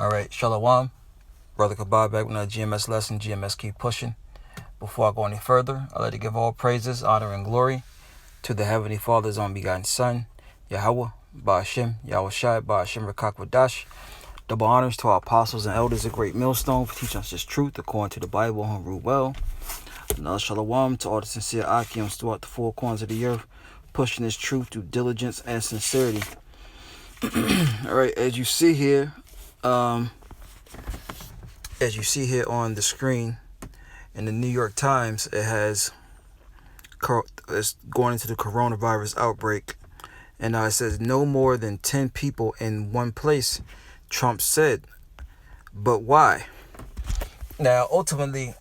Alright, Shalom. Brother Kabab back with another GMS lesson. GMS keep pushing. Before I go any further, I'd like to give all praises, honor, and glory to the Heavenly Father's own begotten Son, YAHAWAH, BAHASHAM, YAHAWASHI, BAHASHAM Rakakwadash. Double honors to our apostles and elders of Great Millstone for teaching us this truth according to the Bible and rule well. Another Shalom to all the sincere Akims throughout the four corners of the earth, pushing this truth through diligence and sincerity. Alright, as you see here on the screen in the New York Times, it's going into the coronavirus outbreak, and it says no more than 10 people in one place, Trump said. But why? Now, ultimately,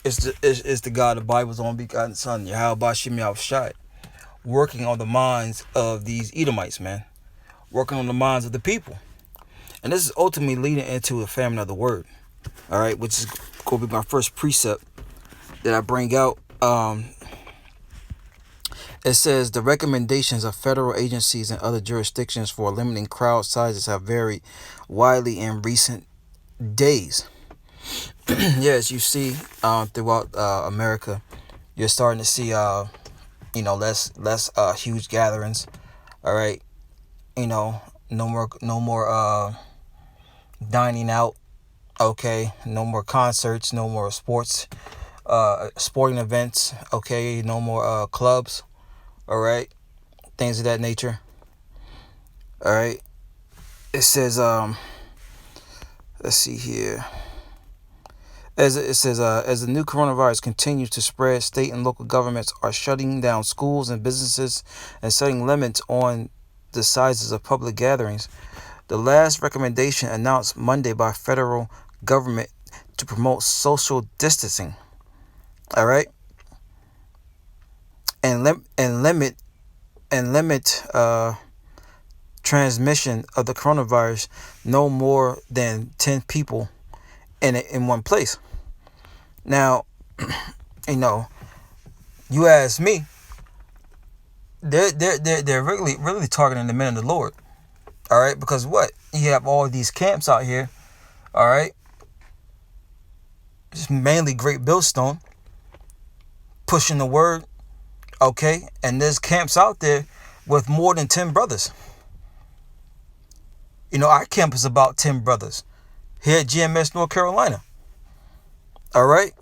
it's the God of the Bible's own begotten Son, YAHAWASHI, working on the minds of these Edomites, man. Working on the minds of the people. And this is ultimately leading into a famine of the word. Alright, which is going to be my first precept that I bring out. It says the recommendations of federal agencies and other jurisdictions for limiting crowd sizes have varied widely in recent days. As you see throughout America, you're starting to see less huge gatherings. All right, no more dining out. Okay, no more concerts, no more sporting events. Okay, no more clubs. All right, things of that nature. All right, it says let's see here. As the new coronavirus continues to spread, state and local governments are shutting down schools and businesses and setting limits on the sizes of public gatherings. The last recommendation announced Monday by federal government to promote social distancing. All right, and limit transmission of the coronavirus no more than 10 people in one place. Now, you ask me, they're really targeting the men of the Lord. All right, because what? You have all these camps out here. All right, it's mainly Great Millstone pushing the word. Okay, and there's camps out there with more than 10 brothers. Our camp is about 10 brothers here at GMS North Carolina. All right.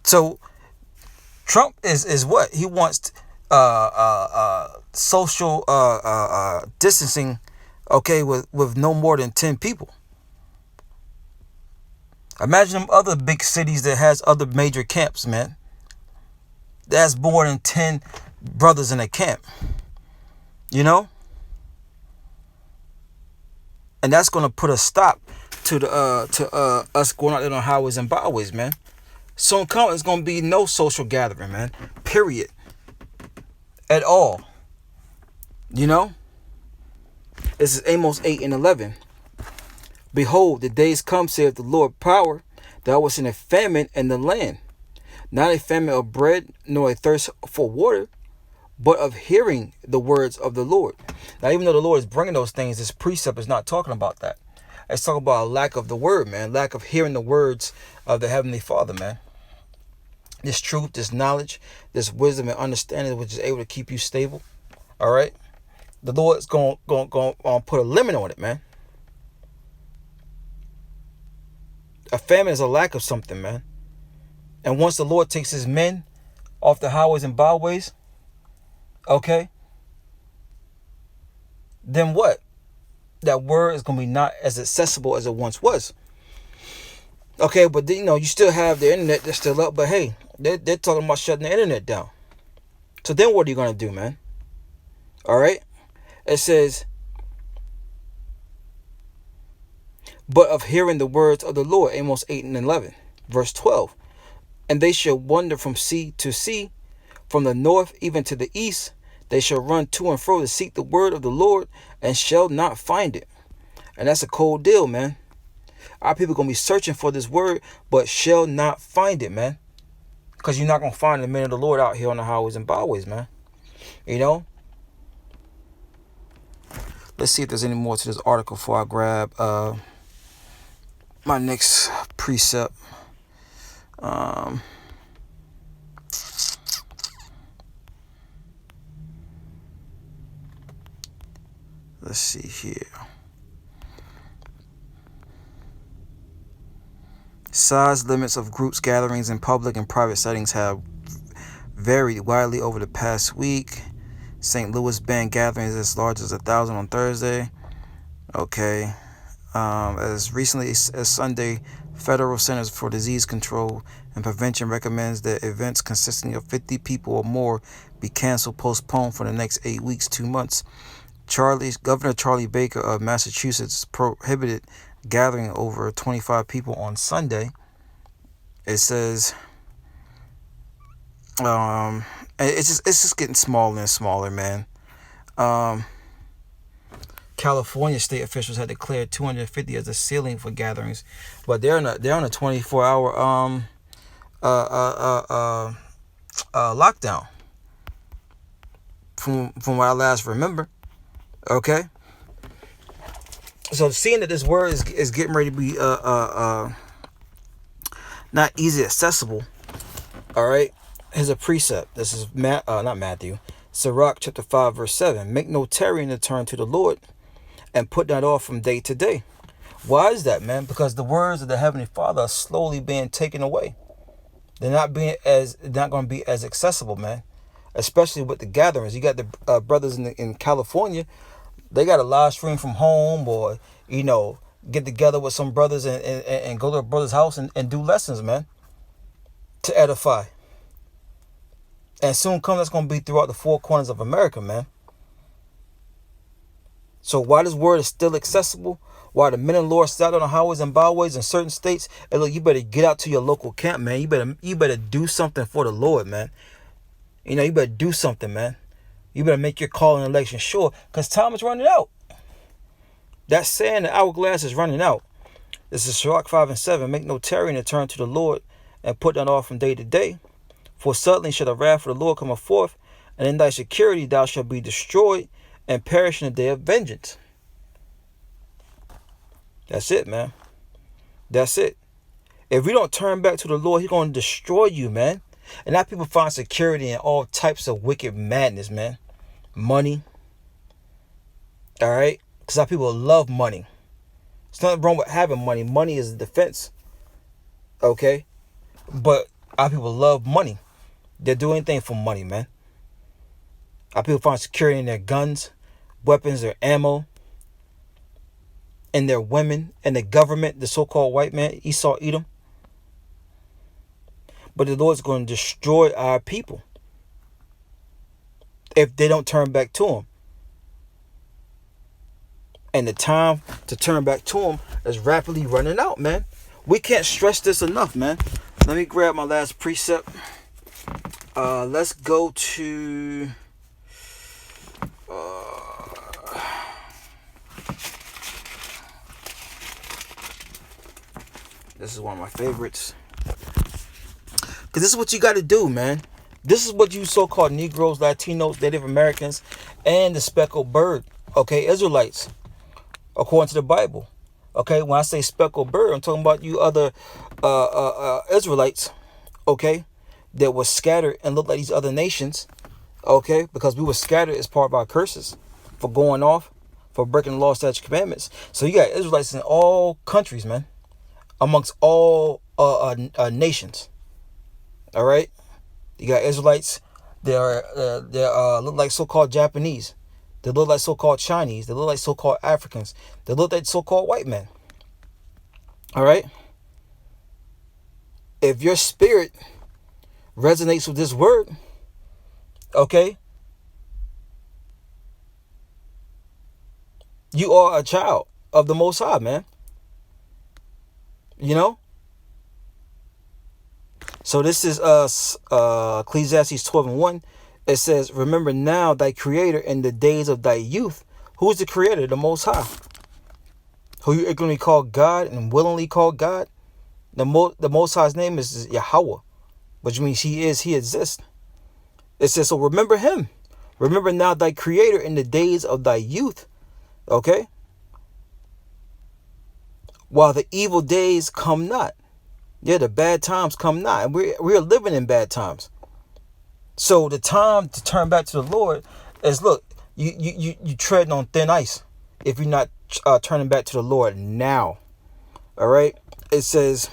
So Trump is what he wants. Social distancing. Okay, with no more than 10 people. Imagine them other big cities that has other major camps, man. That's more than 10 brothers in a camp. And that's gonna put a stop to us going out there on highways and byways, man. Soon come, it's gonna be no social gathering, man. Period. At all. This is Amos 8:11. Behold, the days come, saith the Lord power, that I will send a famine in the land, not a famine of bread, nor a thirst for water, but of hearing the words of the Lord. Now, even though the Lord is bringing those things, this precept is not talking about that. It's talking about a lack of the word, man. Lack of hearing the words of the Heavenly Father, man. This truth, this knowledge, this wisdom and understanding, which is able to keep you stable. All right. The Lord's going to put a limit on it, man. A famine is a lack of something, man. And once the Lord takes his men off the highways and byways, okay, then what? That word is going to be not as accessible as it once was. Okay, but you still have the internet that's still up, but hey, they're talking about shutting the internet down. So then what are you going to do, man? All right. It says, but of hearing the words of the Lord, Amos 8:11, verse 12. And they shall wander from sea to sea, from the north even to the east. They shall run to and fro to seek the word of the Lord, and shall not find it. And that's a cold deal, man. Our people going to be searching for this word, but shall not find it, man. Because you're not going to find the men of the Lord out here on the highways and byways, man. Let's see if there's any more to this article before I grab my next precept. Let's see here. Size limits of groups gatherings in public and private settings have varied widely over the past week. St. Louis banned gatherings as large as 1,000 on Thursday. Okay. As recently as Sunday, Federal Centers for Disease Control and Prevention recommends that events consisting of 50 people or more be canceled, postponed for the next 8 weeks, 2 months. Governor Charlie Baker of Massachusetts prohibited gathering over 25 people on Sunday. It says, it's just getting smaller and smaller, man. California state officials had declared 250 as a ceiling for gatherings, but they're on a 24-hour lockdown. From what I last remember. Okay. So seeing that this word is getting ready to be not easy accessible. All right. Here's a precept. This is not Matthew. Sirach chapter 5 verse 7. Make no tarrying to turn to the Lord, and put that off from day to day. Why is that, man? Because the words of the Heavenly Father are slowly being taken away. They're not going to be as accessible, man. Especially with the gatherings. You got the brothers in California. They got a live stream from home, or get together with some brothers and go to a brother's house and do lessons, man, to edify. And soon come, that's going to be throughout the four corners of America, man. So while this word is still accessible, while the men and Lord sat on the highways and byways in certain states, and look, you better get out to your local camp, man. You better do something for the Lord, man. You better do something, man. You better make your call and election sure, because time is running out. That saying, the hourglass is running out. This is Sirach 5 and 7. Make no tarrying to turn to the Lord, and put that off from day to day. For suddenly shall the wrath of the Lord come forth, and in thy security thou shalt be destroyed, and perish in the day of vengeance. That's it, man. That's it. If we don't turn back to the Lord, He's going to destroy you, man. And now people find security in all types of wicked madness, man. Money. All right? Because our people love money. There's nothing wrong with having money. Money is a defense. Okay? But our people love money. They'll do anything for money, man. Our people find security in their guns, weapons, their ammo, and their women, and the government, the so-called white man, Esau, Edom. But the Lord's going to destroy our people if they don't turn back to Him. And the time to turn back to Him is rapidly running out, man. We can't stress this enough, man. Let me grab my last precept. Let's go to... this is one of my favorites. Because this is what you got to do, man. This is what you so-called Negroes, Latinos, Native Americans, and the speckled bird, okay, Israelites, according to the Bible. Okay, when I say speckled bird, I'm talking about you other Israelites, okay, that were scattered and looked like these other nations, okay, because we were scattered as part of our curses for going off, for breaking the law, statutes, commandments. So you got Israelites in all countries, man, amongst all nations. All right, you got Israelites. They look like so-called Japanese. They look like so-called Chinese. They look like so-called Africans. They look like so-called white men. All right. If your spirit resonates with this word, okay, you are a child of the Most High, man. So this is Ecclesiastes 12 and 1. It says, remember now thy creator in the days of thy youth. Who is the creator? The Most High. Who you ignorantly call God and willingly call God. The Most High's name is YAHAWAH, which means He exists. It says, so remember Him. Remember now thy creator in the days of thy youth. Okay? While the evil days come not. Yeah, the bad times come not. And we're living in bad times. So the time to turn back to the Lord is, look, you treading on thin ice if you're not turning back to the Lord now. All right? It says,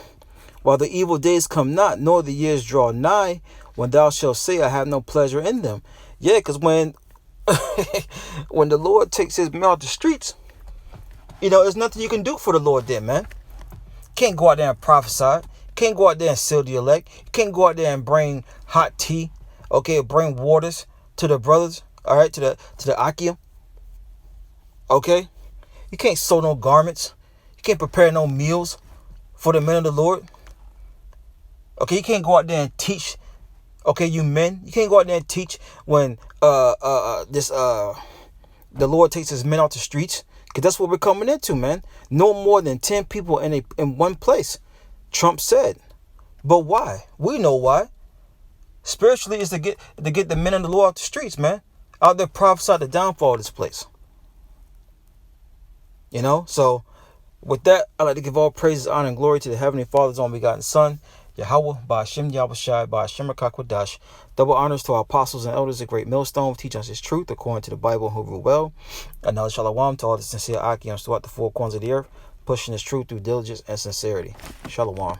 while the evil days come not, nor the years draw nigh, when thou shalt say, I have no pleasure in them. Yeah, because when when the Lord takes his men out the streets, there's nothing you can do for the Lord then, man. Can't go out there and prophesy. Can't go out there and seal the elect. Can't go out there and bring hot tea. Okay, bring waters to the brothers. All right, to the Akim. Okay, you can't sew no garments. You can't prepare no meals for the men of the Lord. Okay, you can't go out there and teach. Okay, you men, you can't go out there and teach when the Lord takes his men out the streets, because that's what we're coming into, man. No more than 10 people in one place, Trump said. But why? We know why. Spiritually, is to get the men of the Lord out the streets, man. Out there prophesy the downfall of this place. So with that, I'd like to give all praises, honor, and glory to the Heavenly Father's only begotten Son, YAHAWAH, BAHASHAM, YAHAWASHI, BAHASHAM, Rakakwadash. Double honors to our apostles and elders, a great millstone, teach us his truth according to the Bible, who rule well. Another shalom to all the sincere Akims throughout the four corners of the earth, pushing his truth through diligence and sincerity. Shalom.